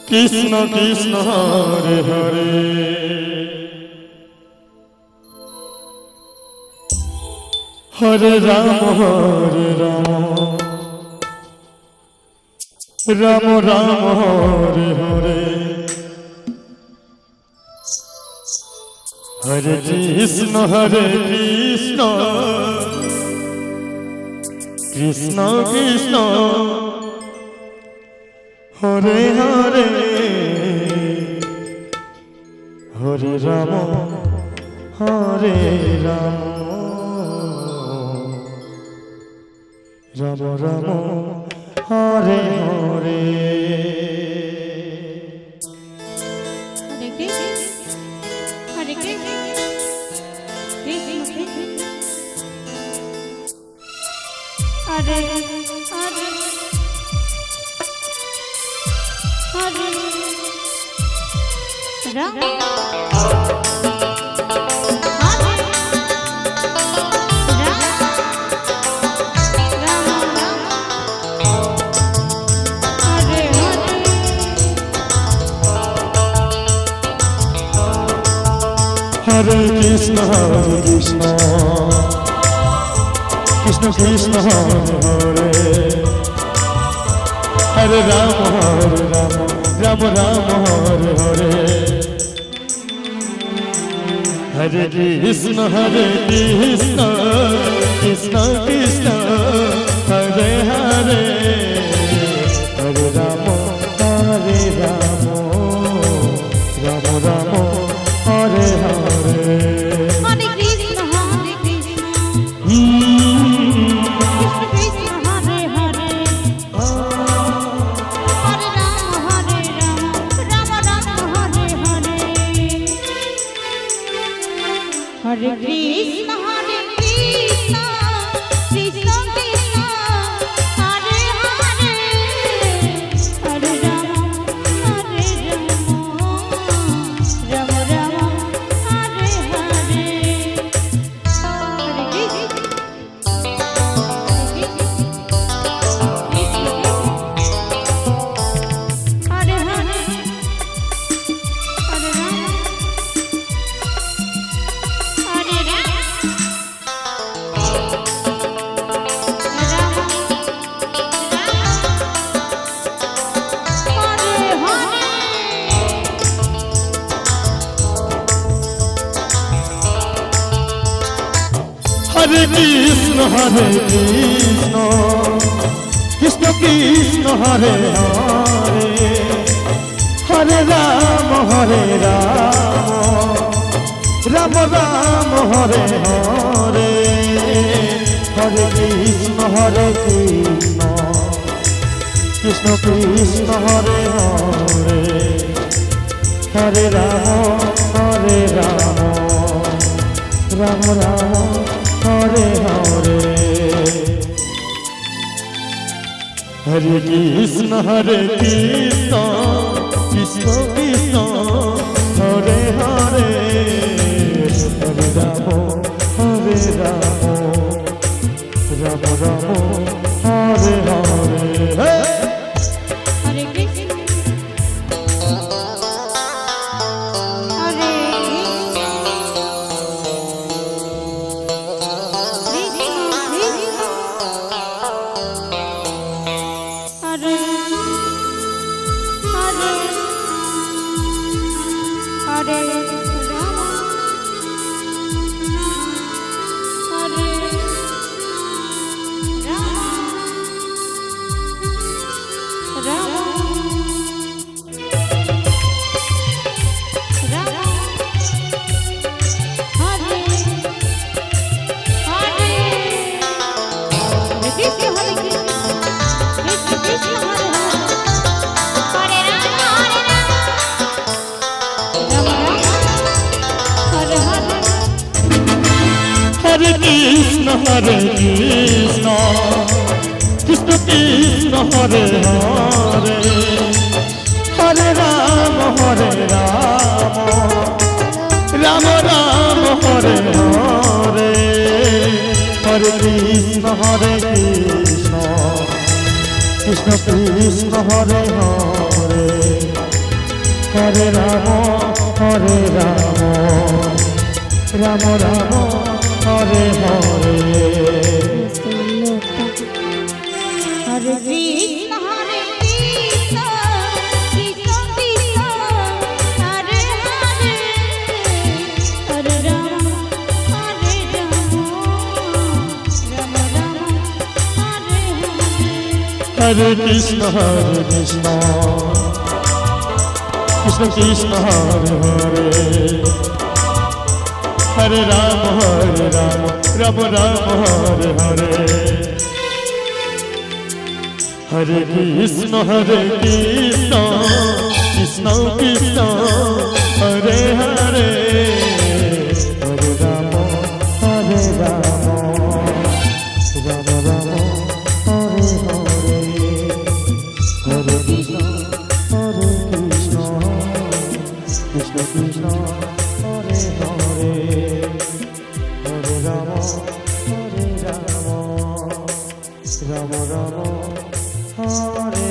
Krishna Krishna Hare Hare Hare Ram Ram Ram Hare Hare Hare Krishna Krishna Krishna Hare Hare Hare Ram Ram Ram Hare Hare Hare Krishna Hare Hare Hare Ram Hare Krishna Krishna Krishna Hare Hare Ram Ram Ram Hare Hare Hare Krishna Krishna Krishna Hare Hare Hare Ram Ram Ram Hare Hare Hare Krishna Krishna Hare Hare Hare Ram Ram Ram Hare Hare Hare Krishna Krishna Krishna Hare Hare Hare Ram Ram Ram Hare Hare Hare Hare Hare Hare Ram Hare Ram Hare Krishna Krishna Krishna Hare Hare Hare Ram Ram Ram Hare Hare Hare Krishna Krishna Krishna Hare Hare Hare Ram Ram Ram Hare Hare Hare Krishna Krishna Krishna Hare Hare Hare Ram Ram Ram Hare Hare Hare Krishna Hare Hare Hare Ram Hare Ram Hare Hare Krishna Hare Krishna Krishna Hare Hare Ram Ram Hare Hare Hare Krishna Krishna Krishna Hare Hare Hare Ram Ram Ram Hare Hare Hare Krishna Krishna Krishna Hare Hare Hare Ram Ram Ram Hare Hare Hare Krishna Krishna Krishna Hare Hare Hare Ram Ram Ram Hare Hare Hare Krishna Krishna Krishna Hare Hare Hare Ram Ram Ram Hare Hare Hare Krishna Krishna Krishna Hare Hare Hare Ram Ram Ram Hare Hare Hare Krishna Krishna Krishna Hare Hare Hare Ram Ram Ram Hare